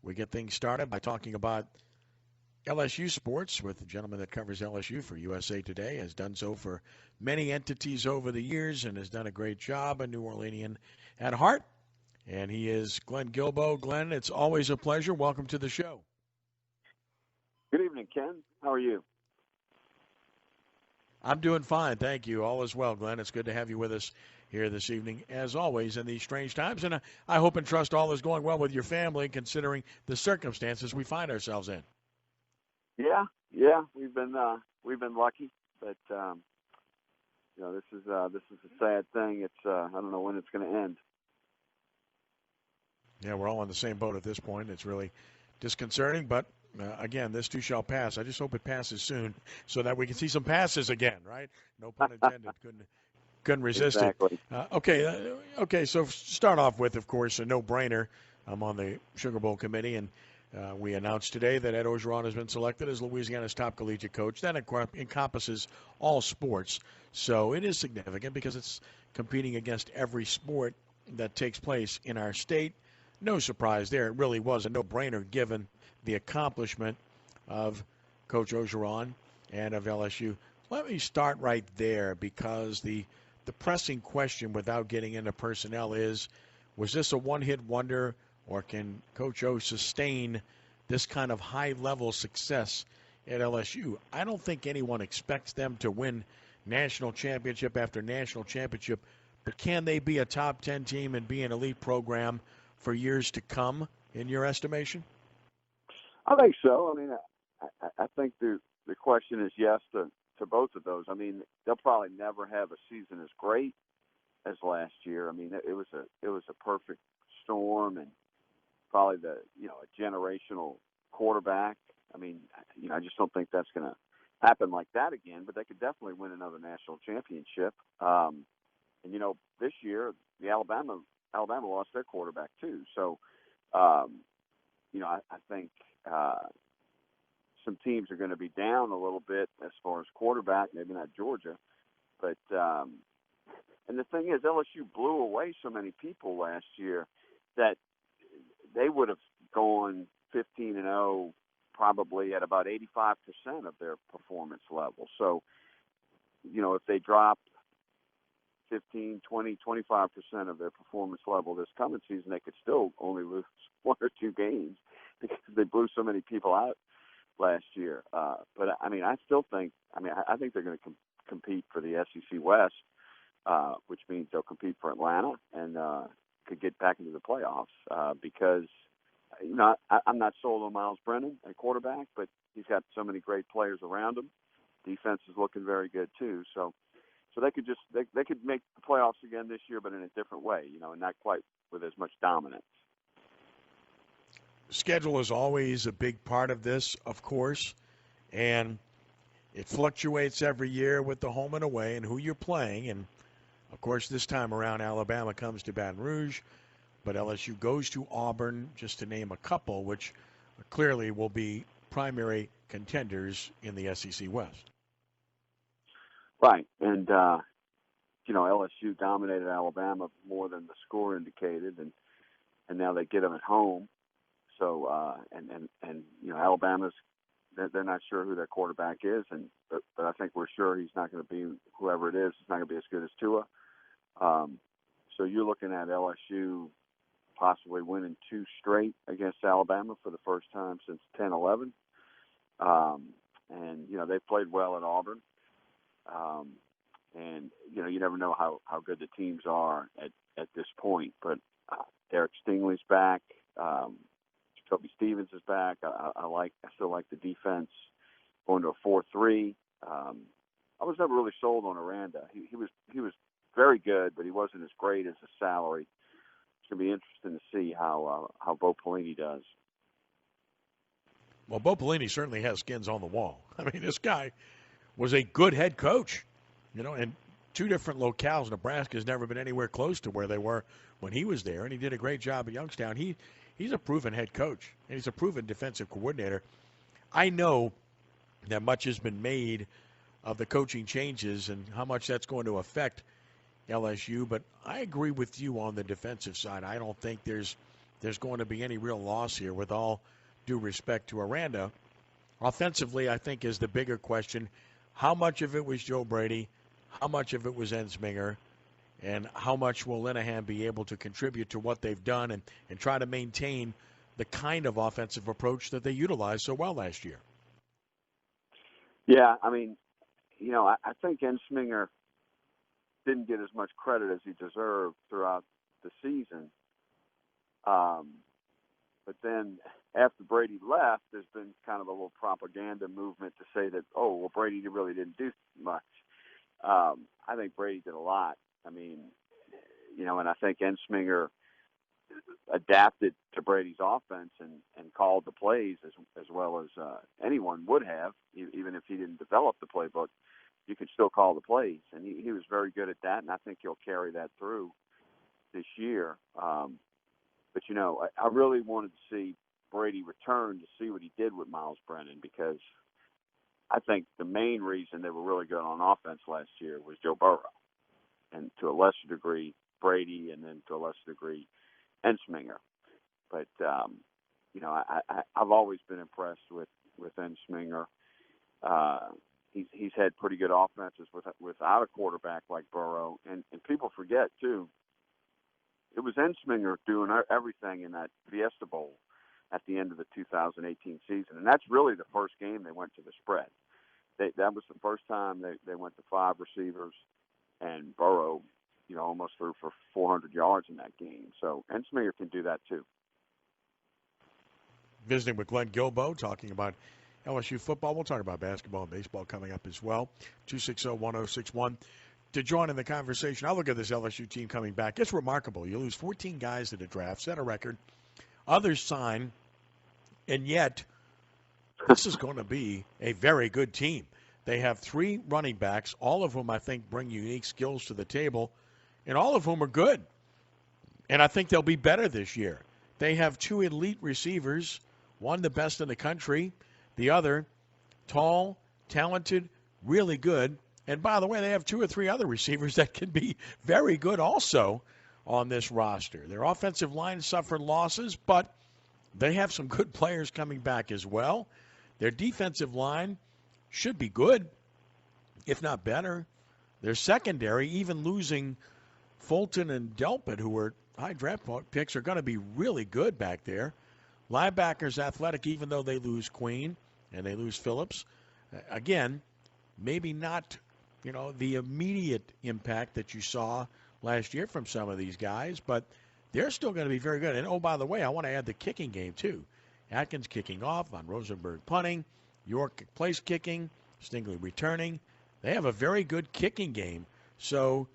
We get things started by talking about LSU sports with the gentleman that covers LSU for USA Today, has done so for many entities over the years and has done a great job, a New Orleanian at heart. And he is Glenn Guilbeau. Glenn, it's always a pleasure. Welcome to the show. Good evening, Ken. How are you? I'm doing fine, thank you. All is well, Glenn. It's good to have you with us here this evening, as always, in these strange times. And I hope and trust all is going well with your family, considering the circumstances we find ourselves in. Yeah, we've been lucky, but this is a sad thing. It's I don't know when it's going to end. Yeah, we're all on the same boat at this point. It's really disconcerting, but again, this too shall pass. I just hope it passes soon so that we can see some passes again, right? No pun intended. Couldn't resist exactly. it. Okay. So start off with, of course, a no-brainer. I'm on the Sugar Bowl committee, and we announced today that Ed Orgeron has been selected as Louisiana's top collegiate coach. That encompasses all sports, so it is significant because it's competing against every sport that takes place in our state. No surprise there. It really was a no-brainer given the accomplishment of Coach Orgeron and of LSU. Let me start right there because the pressing question without getting into personnel is, was this a one-hit wonder, or can Coach O sustain this kind of high-level success at LSU? I don't think anyone expects them to win national championship after national championship, but can they be a top 10 team and be an elite program for years to come, in your estimation? I think so. I mean, I think the question is yes to both of those. I mean, they'll probably never have a season as great as last year. I mean, it was a perfect storm, and probably a generational quarterback. I mean, I just don't think that's going to happen like that again. But they could definitely win another national championship. And this year the Alabama lost their quarterback too. So, I think some teams are going to be down a little bit as far as quarterback, maybe not Georgia. But and the thing is, LSU blew away so many people last year that they would have gone 15-0 probably at about 85% of their performance level. So, if they drop 15, 20, 25% of their performance level this coming season, they could still only lose one or two games because they blew so many people out last year. But I mean, I think they're going to compete for the SEC West, which means they'll compete for Atlanta and could get back into the playoffs because, I'm not sold on Miles Brennan at quarterback, but he's got so many great players around him. Defense is looking very good too. So they could they could make the playoffs again this year, but in a different way, and not quite with as much dominance. Schedule is always a big part of this, of course, and it fluctuates every year with the home and away and who you're playing. And, of course, this time around, Alabama comes to Baton Rouge, but LSU goes to Auburn, just to name a couple, which clearly will be primary contenders in the SEC West. Right, and LSU dominated Alabama more than the score indicated, and now they get them at home. So Alabama's they're not sure who their quarterback is, but I think we're sure he's not going to be whoever it is. It's not going to be as good as Tua. So you're looking at LSU possibly winning 2 straight against Alabama for the first time since 10-11. And they've played well at Auburn. And you never know how good the teams are at this point. But Derek Stingley's back. Jacoby Stevens is back. I still like the defense going to a 4-3. I was never really sold on Aranda. He was very good, but he wasn't as great as a salary. It's going to be interesting to see how Bo Pelini does. Well, Bo Pelini certainly has skins on the wall. I mean, this guy was a good head coach, and 2 different locales. Nebraska's never been anywhere close to where they were when he was there, and he did a great job at Youngstown. He's a proven head coach, and he's a proven defensive coordinator. I know that much has been made of the coaching changes and how much that's going to affect LSU, but I agree with you on the defensive side. I don't think there's there's going to be any real loss here, with all due respect to Aranda. Offensively, I think, is the bigger question. How much of it was Joe Brady? How much of it was Ensminger? And how much will Linehan be able to contribute to what they've done and try to maintain the kind of offensive approach that they utilized so well last year? Yeah, I mean, I think Ensminger didn't get as much credit as he deserved throughout the season. But then after Brady left, there's been kind of a little propaganda movement to say that, oh, well, Brady really didn't do much. I think Brady did a lot. I mean, and I think Ensminger adapted to Brady's offense and called the plays as well as anyone would have, even if he didn't develop the playbook. You could still call the plays, and he was very good at that, and I think he'll carry that through this year. But, I really wanted to see Brady return to see what he did with Miles Brennan, because I think the main reason they were really good on offense last year was Joe Burrow, and to a lesser degree Brady, and then to a lesser degree Ensminger. But, I've always been impressed with Ensminger. He's had pretty good offenses without a quarterback like Burrow. And people forget, too, it was Ensminger doing everything in that Fiesta Bowl at the end of the 2018 season. And that's really the first game they went to the spread. That was the first time they went to 5 receivers, and Burrow, almost threw for 400 yards in that game. So Ensminger can do that, too. Visiting with Glenn Guilbeau, talking about LSU football. We'll talk about basketball and baseball coming up as well. 260-1061. To join in the conversation, I look at this LSU team coming back. It's remarkable. You lose 14 guys to the draft, set a record. Others sign, and yet this is going to be a very good team. They have 3 running backs, all of whom I think bring unique skills to the table, and all of whom are good. And I think they'll be better this year. They have 2 elite receivers, one the best in the country, the other tall, talented, really good. And by the way, they have 2 or 3 other receivers that can be very good also on this roster. Their offensive line suffered losses, but they have some good players coming back as well. Their defensive line should be good, if not better. Their secondary, even losing Fulton and Delpit, who were high draft picks, are going to be really good back there. Linebackers athletic, even though they lose Queen and they lose Phillips. Again, maybe not, the immediate impact that you saw last year from some of these guys, but they're still going to be very good. And, oh, by the way, I want to add the kicking game, too. Atkins kicking off, Von Rosenberg punting, York place kicking, Stingley returning. They have a very good kicking game. So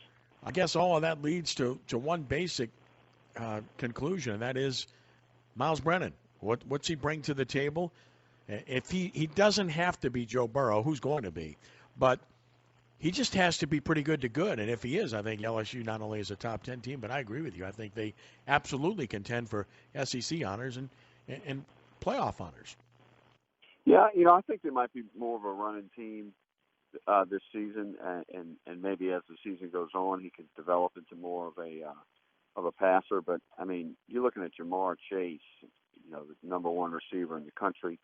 I guess all of that leads to one basic conclusion, and that is Miles Brennan. What's he bring to the table? If he doesn't have to be Joe Burrow, who's going to be, but he just has to be pretty good to good. And if he is, I think LSU not only is a top 10 team, but I agree with you. I think they absolutely contend for SEC honors and playoff honors. Yeah, I think they might be more of a running team this season, and maybe as the season goes on, he could develop into more of a passer. But I mean, you're looking at Jamar Chase, the number 1 receiver in the country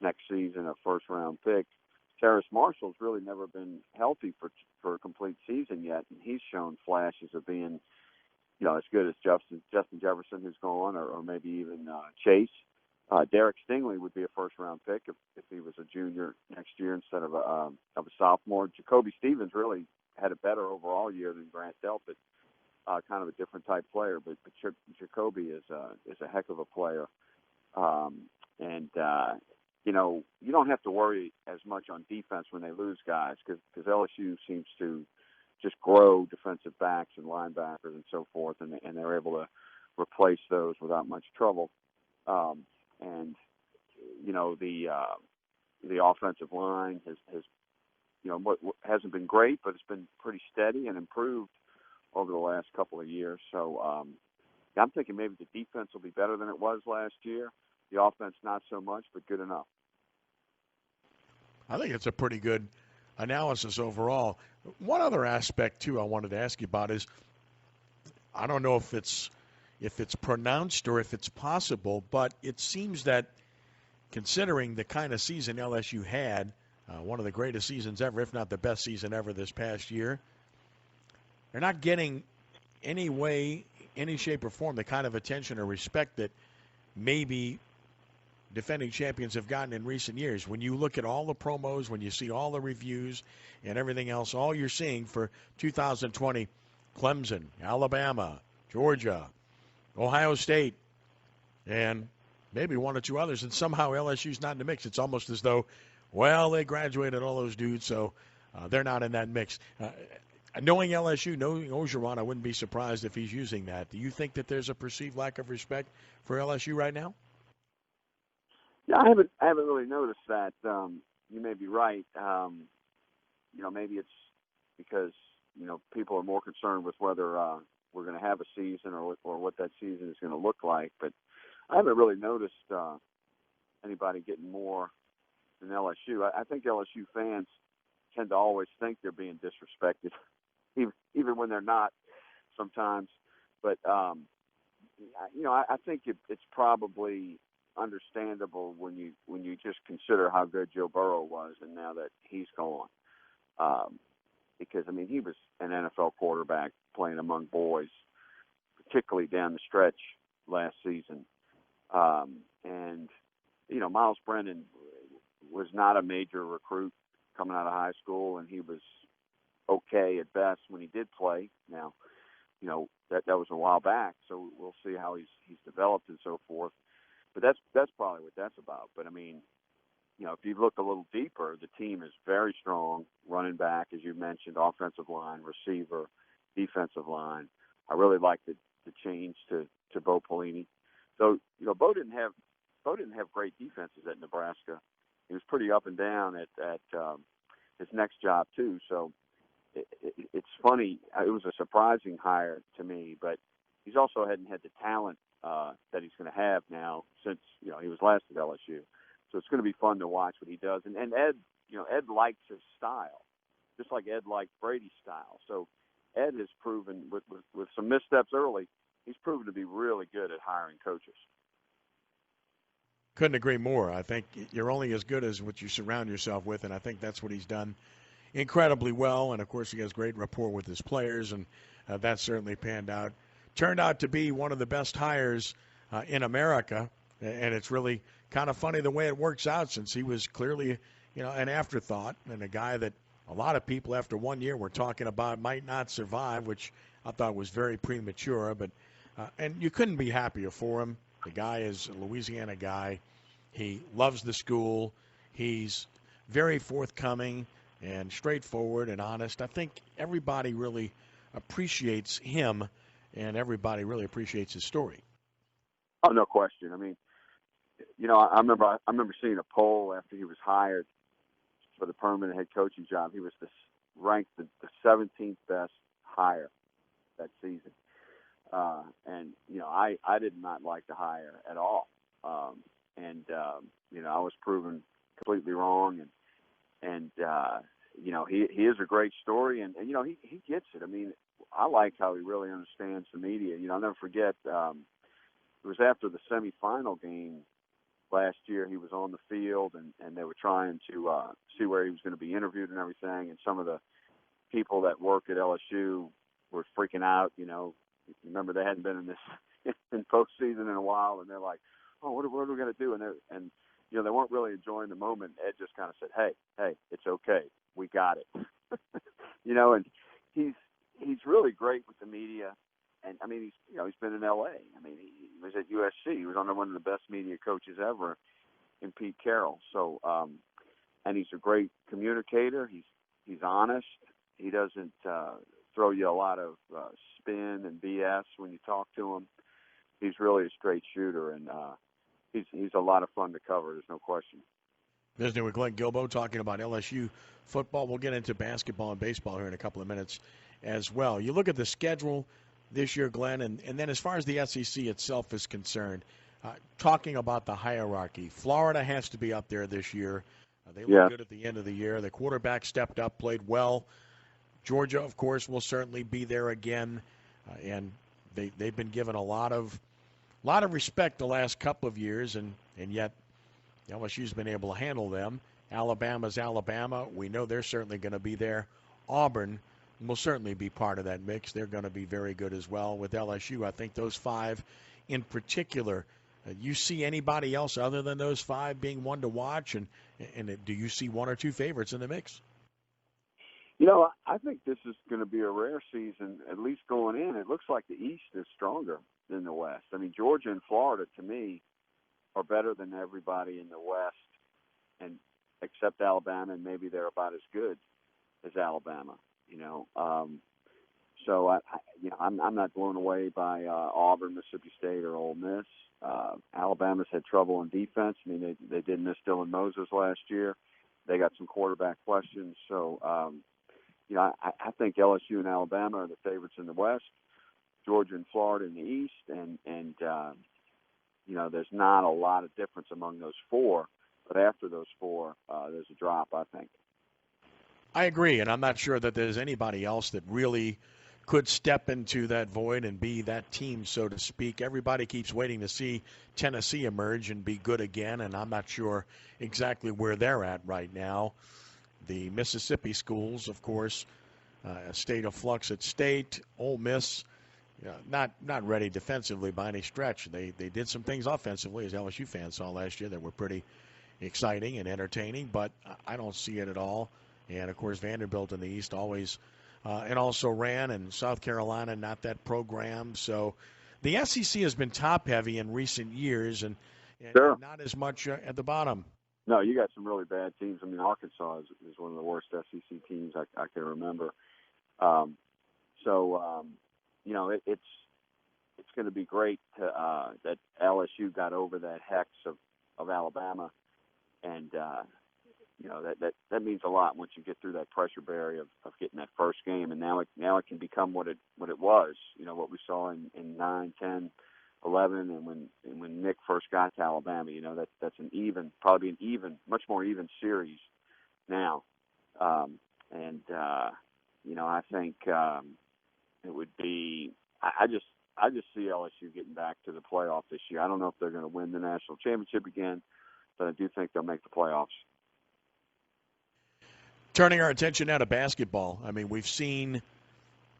next season, a first-round pick. Terrace Marshall's really never been healthy for a complete season yet, and he's shown flashes of being, as good as Justin Jefferson, who's gone, or maybe even Chase. Derek Stingley would be a first-round pick if he was a junior next year instead of a sophomore. Jacoby Stevens really had a better overall year than Grant Delpit, kind of a different type player, but Jacoby is a heck of a player. You don't have to worry as much on defense when they lose guys, because LSU seems to just grow defensive backs and linebackers and so forth, and they're able to replace those without much trouble. The offensive line has hasn't been great, but it's been pretty steady and improved over the last couple of years. So I'm thinking maybe the defense will be better than it was last year. The offense not so much, but good enough. I think it's a pretty good analysis overall. One other aspect, too, I wanted to ask you about is, I don't know if it's if it's pronounced or if it's possible, but it seems that considering the kind of season LSU had, one of the greatest seasons ever, if not the best season ever this past year, they're not getting any way, any shape or form, the kind of attention or respect that maybe defending champions have gotten in recent years. When you look at all the promos, when you see all the reviews and everything else, all you're seeing for 2020, Clemson, Alabama, Georgia, Ohio State, and maybe one or two others, and somehow LSU's not in the mix. It's almost as though, well, they graduated all those dudes, so they're not in that mix. Knowing LSU, knowing Orgeron, I wouldn't be surprised if he's using that. Do you think that there's a perceived lack of respect for LSU right now? Yeah, I haven't really noticed that. You may be right. Maybe it's because people are more concerned with whether we're going to have a season or what that season is going to look like. But I haven't really noticed anybody getting more than LSU. I think LSU fans tend to always think they're being disrespected, even when they're not sometimes. But I think it's probably understandable when you just consider how good Joe Burrow was, and now that he's gone, because he was an NFL quarterback playing among boys, particularly down the stretch last season, and Miles Brennan was not a major recruit coming out of high school, and he was okay at best when he did play. Now, that was a while back, so we'll see how he's developed and so forth. But that's probably what that's about. But if you look a little deeper, the team is very strong. Running back, as you mentioned, offensive line, receiver, defensive line. I really like the change to Bo Pelini. So Bo didn't have great defenses at Nebraska. He was pretty up and down at his next job too. So it's funny. It was a surprising hire to me, but he's also hadn't had the talent that he's going to have now since he was last at LSU. So it's going to be fun to watch what he does. And Ed, Ed likes his style, just like Ed liked Brady's style. So Ed has proven with some missteps early, he's proven to be really good at hiring coaches. Couldn't agree more. I think you're only as good as what you surround yourself with, and I think that's what he's done incredibly well. And, of course, he has great rapport with his players, and that certainly turned out to be one of the best hires in America. And it's really kind of funny the way it works out, since he was clearly, an afterthought and a guy that a lot of people after 1 year were talking about might not survive, which I thought was very premature. But and you couldn't be happier for him. The guy is a Louisiana guy. He loves the school. He's very forthcoming and straightforward and honest. I think everybody really appreciates him, and everybody really appreciates his story. Oh, no question. I remember seeing a poll after he was hired for the permanent head coaching job. He was ranked the 17th best hire that season. And I did not like the hire at all. I was proven completely wrong. And he is a great story, and he gets it. I like how he really understands the media. I'll never forget, it was after the semifinal game last year. He was on the field, and they were trying to see where he was going to be interviewed and everything. And some of the people that work at LSU were freaking out. Remember, they hadn't been in this in postseason in a while, and they're like, "Oh, what are we going to do?" And they weren't really enjoying the moment. Ed just kind of said, "Hey, it's okay, we got it." And he's really great with the media. And he's been in LA. He was at USC. He was under one of the best media coaches ever in Pete Carroll. So, and he's a great communicator. He's honest. He doesn't throw you a lot of spin and BS when you talk to him. He's really a straight shooter, and he's a lot of fun to cover. There's no question. Visiting with Glenn Guilbeau, talking about LSU football. We'll get into basketball and baseball here in a couple of minutes as well. You look at the schedule this year, Glenn, and then as far as the SEC itself is concerned, talking about the hierarchy, Florida has to be up there this year. They look good at the end of the year. The quarterback stepped up, played well. Georgia, of course, will certainly be there again. And they've been given a lot of respect the last couple of years, and yet LSU's been able to handle them. Alabama's Alabama. We know they're certainly going to be there. Auburn will certainly be part of that mix. They're going to be very good as well. With LSU, I think those five in particular, you see anybody else other than those five being one to watch? And do you see one or two favorites in the mix? I think this is going to be a rare season, at least going in. It looks like the East is stronger than the West. I mean, Georgia and Florida, to me, are better than everybody in the West, and except Alabama, and maybe they're about as good as Alabama. So I'm not blown away by Auburn, Mississippi State, or Ole Miss. Alabama's had trouble in defense. I mean, they did miss Dylan Moses last year. They got some quarterback questions. So, I think LSU and Alabama are the favorites in the West, Georgia and Florida in the East, and there's not a lot of difference among those four. But after those four, there's a drop, I think. I agree, and I'm not sure that there's anybody else that really could step into that void and be that team, so to speak. Everybody keeps waiting to see Tennessee emerge and be good again, and I'm not sure exactly where they're at right now. The Mississippi schools, of course, a state of flux at State. Ole Miss, not ready defensively by any stretch. They did some things offensively, as LSU fans saw last year, that were pretty exciting and entertaining, but I don't see it at all. And, of course, Vanderbilt in the East always and also ran, and South Carolina, not that program. So the SEC has been top-heavy in recent years and Sure. not as much at the bottom. No, you got some really bad teams. I mean, Arkansas is one of the worst SEC teams I can remember. It's going to be great that LSU got over that hex of Alabama, and that means a lot once you get through that pressure barrier of getting that first game, and now it can become what it was. What we saw in 9, 10, 11, and when Nick first got to Alabama. That's probably an even, much more even series now, I think it would be. I just see LSU getting back to the playoff this year. I don't know if they're going to win the national championship again, but I do think they'll make the playoffs. Turning our attention now to basketball. I mean, we've seen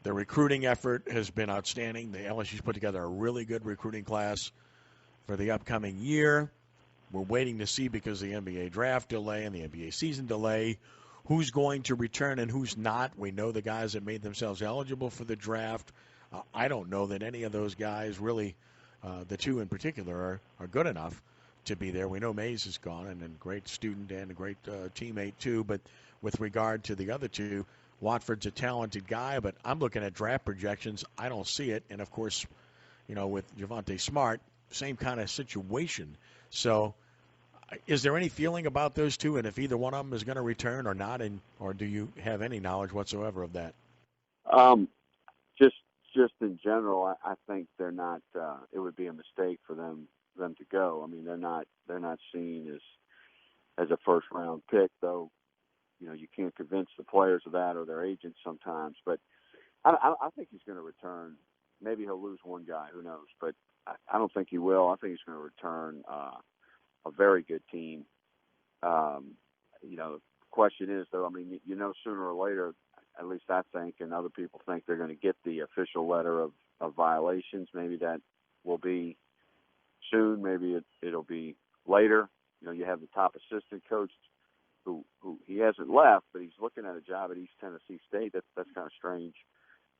the recruiting effort has been outstanding. The LSU's put together a really good recruiting class for the upcoming year. We're waiting to see, because of the NBA draft delay and the NBA season delay, who's going to return and who's not. We know the guys that made themselves eligible for the draft. I don't know that any of those guys really, the two in particular, are good enough to be there. We know Mays is gone, and a great student and a great teammate too. But with regard to the other two, Watford's a talented guy, but I'm looking at draft projections. I don't see it. And, of course, with Javonte Smart, same kind of situation. So is there any feeling about those two, and if either one of them is going to return or not, or do you have any knowledge whatsoever of that? Just in general, I think they're not. It would be a mistake for them to go. I mean, they're not seen as a first round pick, though. You can't convince the players of that or their agents sometimes. But I think he's going to return. Maybe he'll lose one guy, who knows? But I don't think he will. I think he's going to return a very good team. The question is, though, I mean, sooner or later, at least I think, and other people think, they're going to get the official letter of violations. Maybe that will be soon. Maybe it'll be later. You have the top assistant coach who he hasn't left, but he's looking at a job at East Tennessee State. That's kind of strange.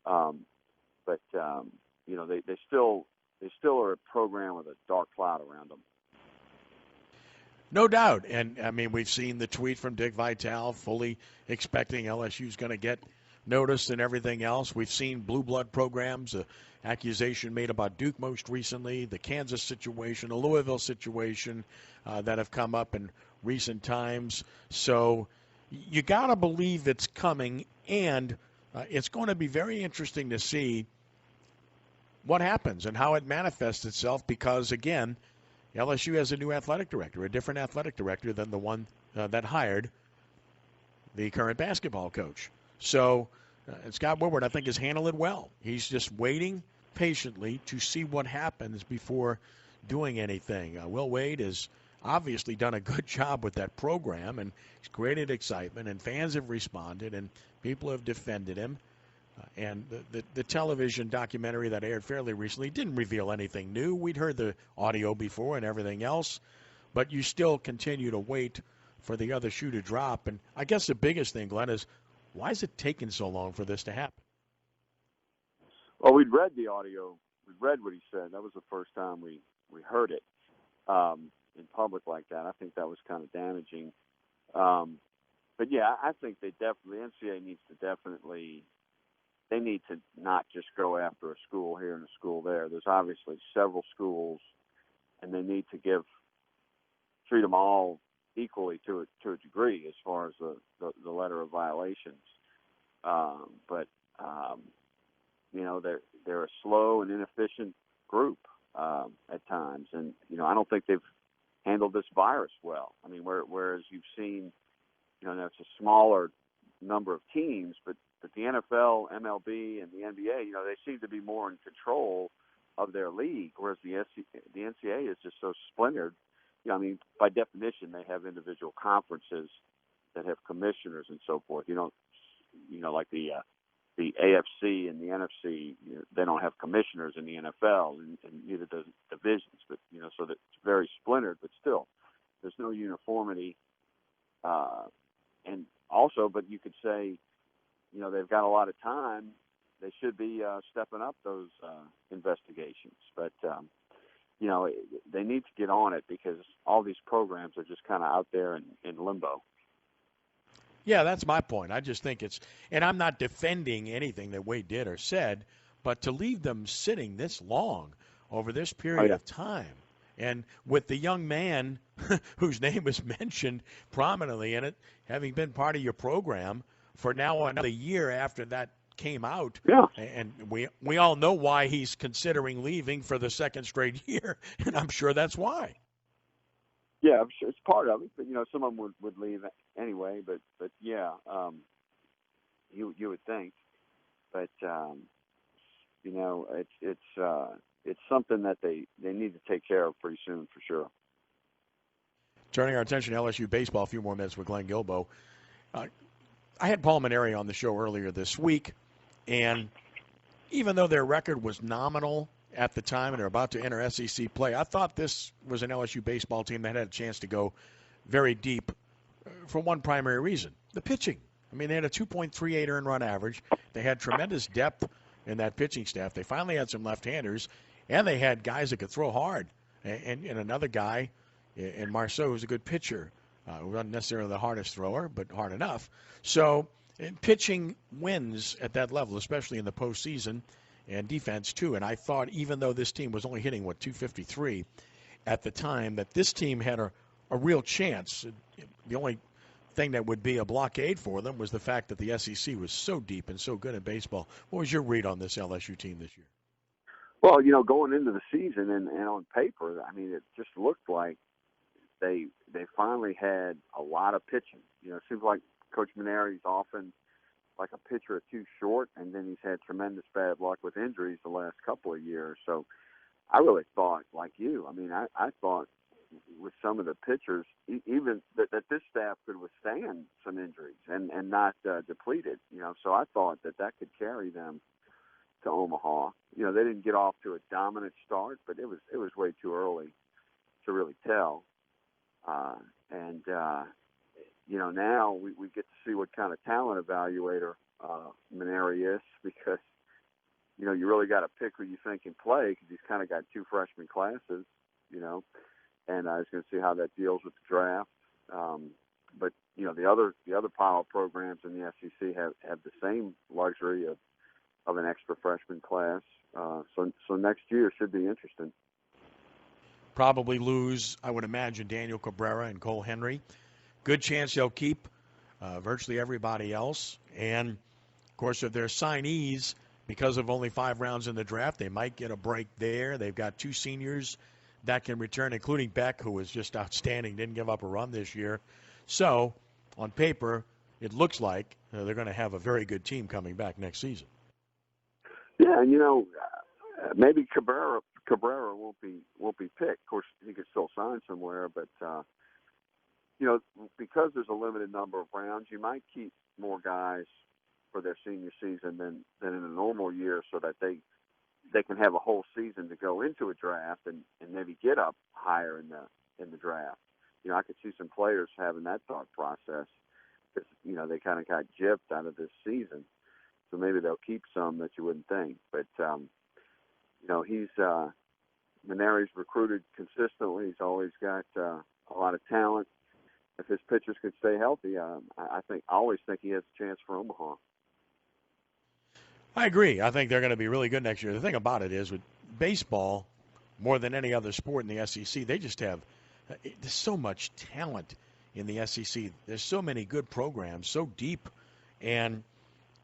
But they still are a program with a dark cloud around them. No doubt. And, I mean, we've seen the tweet from Dick Vitale fully expecting LSU's going to get noticed and everything else. We've seen blue blood programs, accusation made about Duke most recently, the Kansas situation, the Louisville situation that have come up in recent times. So you got to believe it's coming, and it's going to be very interesting to see what happens and how it manifests itself because, again, LSU has a new athletic director, a different athletic director than the one that hired the current basketball coach. So Scott Woodward, I think, has handled it well. He's just waiting patiently to see what happens before doing anything. Will Wade has obviously done a good job with that program, and he's created excitement, and fans have responded, and people have defended him. And the television documentary that aired fairly recently didn't reveal anything new. We'd heard the audio before and everything else, but you still continue to wait for the other shoe to drop. And I guess the biggest thing, Glenn, is why is it taking so long for this to happen? Well, we'd read the audio. We read what he said. That was the first time we heard it in public like that. I think that was kind of damaging. But, yeah, I think the NCAA needs to definitely – they need to not just go after a school here and a school there. There's obviously several schools, and they need to treat them all equally to a degree as far as the letter of violations. But they're a slow and inefficient group at times, and I don't think they've handled this virus well. I mean, whereas you've seen, that's a smaller number of teams, but the NFL, MLB, and the NBA, they seem to be more in control of their league, whereas the NCAA is just so splintered. I mean, by definition, they have individual conferences that have commissioners and so forth. Like the AFC and the NFC, they don't have commissioners in the NFL, and neither does divisions. But so that it's very splintered. But still, there's no uniformity. And also, but you could say, they've got a lot of time. They should be stepping up those investigations. But they need to get on it because all these programs are just kind of out there in limbo. Yeah, that's my point. I just think and I'm not defending anything that Wade did or said, but to leave them sitting this long over this period of time, and with the young man whose name was mentioned prominently in it, having been part of your program for now another year after that came out, and we all know why he's considering leaving for the second straight year, and I'm sure that's why. Yeah, I'm sure it's part of it, but some of them would leave anyway. But yeah, you would think, but it's something that they need to take care of pretty soon for sure. Turning our attention to LSU baseball, a few more minutes with Glenn Guilbeau. I had Paul Maneri on the show earlier this week, and even though their record was nominal at the time and they're about to enter SEC play, I thought this was an LSU baseball team that had a chance to go very deep for one primary reason, the pitching. I mean, they had a 2.38 earned run average. They had tremendous depth in that pitching staff. They finally had some left-handers, and they had guys that could throw hard. And another guy in Marceau who's a good pitcher. Who wasn't necessarily the hardest thrower, but hard enough. So pitching wins at that level, especially in the postseason, and defense too. And I thought even though this team was only hitting, 253 at the time, that this team had a real chance. The only thing that would be a blockade for them was the fact that the SEC was so deep and so good in baseball. What was your read on this LSU team this year? Well, going into the season and on paper, I mean, it just looked like they finally had a lot of pitching. It seems like Coach Maneri's often like a pitcher or two short, and then he's had tremendous bad luck with injuries the last couple of years. So I really thought, like you, I mean, I thought with some of the pitchers, even that this staff could withstand some injuries and not depleted. So I thought that could carry them to Omaha. They didn't get off to a dominant start, but it was way too early to really tell. Now we get to see what kind of talent evaluator Maneri is, because you really got to pick who you think can play, because he's kind of got two freshman classes, and I was going to see how that deals with the draft. But the other pile of programs in the SEC have the same luxury of an extra freshman class. So next year should be interesting. Probably lose, I would imagine, Daniel Cabrera and Cole Henry. Good chance they'll keep virtually everybody else. And, of course, if they're signees, because of only 5 rounds in the draft, they might get a break there. They've got 2 seniors that can return, including Beck, who was just outstanding, didn't give up a run this year. So, on paper, it looks like they're going to have a very good team coming back next season. Yeah, maybe Cabrera won't be picked. Of course, he could still sign somewhere, but because there's a limited number of rounds, you might keep more guys for their senior season than in a normal year, so that they can have a whole season to go into a draft and maybe get up higher in the draft. I could see some players having that thought process because they kind of got gypped out of this season, so maybe they'll keep some that you wouldn't think. But he's Maneri's recruited consistently. He's always got a lot of talent. If his pitchers could stay healthy, I always think he has a chance for Omaha. I agree. I think they're going to be really good next year. The thing about it is with baseball, more than any other sport in the SEC, they just have there's so much talent in the SEC. There's so many good programs, so deep, and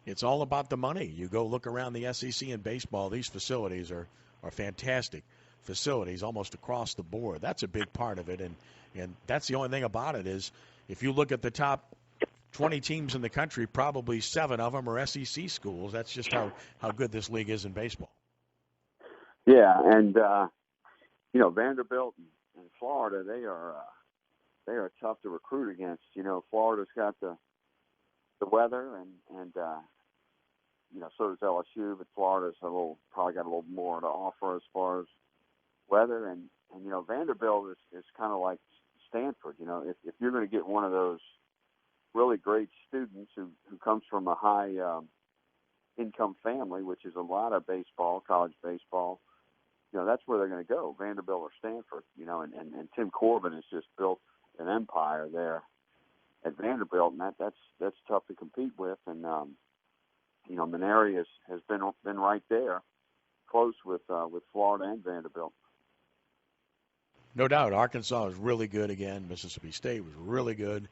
it's all about the money. You go look around the SEC in baseball, these facilities are fantastic facilities almost across the board. That's a big part of it, and that's the only thing about it is if you look at the top 20 teams in the country, probably 7 of them are SEC schools. That's just how good this league is in baseball. Yeah, and Vanderbilt and Florida, they are tough to recruit against. Florida's got the weather, and so does LSU, but Florida's probably got a little more to offer as far as weather, and Vanderbilt is kind of like Stanford. If you're going to get one of those really great students who comes from a high income family, which is a lot of baseball, college baseball, that's where they're going to go, Vanderbilt or Stanford. And Tim Corbin has just built an empire there at Vanderbilt, and that's tough to compete with. And Maneri has been right there, close with Florida and Vanderbilt. No doubt, Arkansas is really good again. Mississippi State was really good.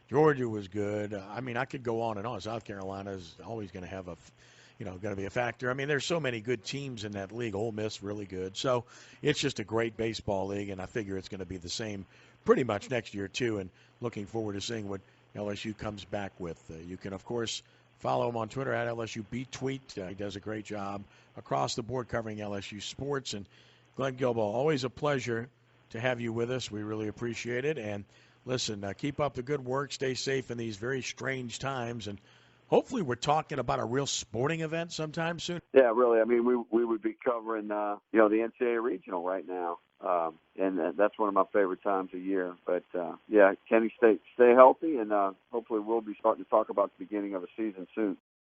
Georgia was good. I could go on and on. South Carolina is always going to have going to be a factor. There's so many good teams in that league. Ole Miss really good. So it's just a great baseball league, and I figure it's going to be the same pretty much next year too. And looking forward to seeing what LSU comes back with. You can of course follow him on Twitter at LSU Beat Tweet. He does a great job across the board covering LSU sports. And Glenn Guilbeau, always a pleasure to have you with us. We really appreciate it. And listen, keep up the good work. Stay safe in these very strange times. And hopefully we're talking about a real sporting event sometime soon. Yeah, really. We would be covering, the NCAA Regional right now. And that's one of my favorite times of year. But, Kenny, stay healthy. And hopefully we'll be starting to talk about the beginning of a season soon.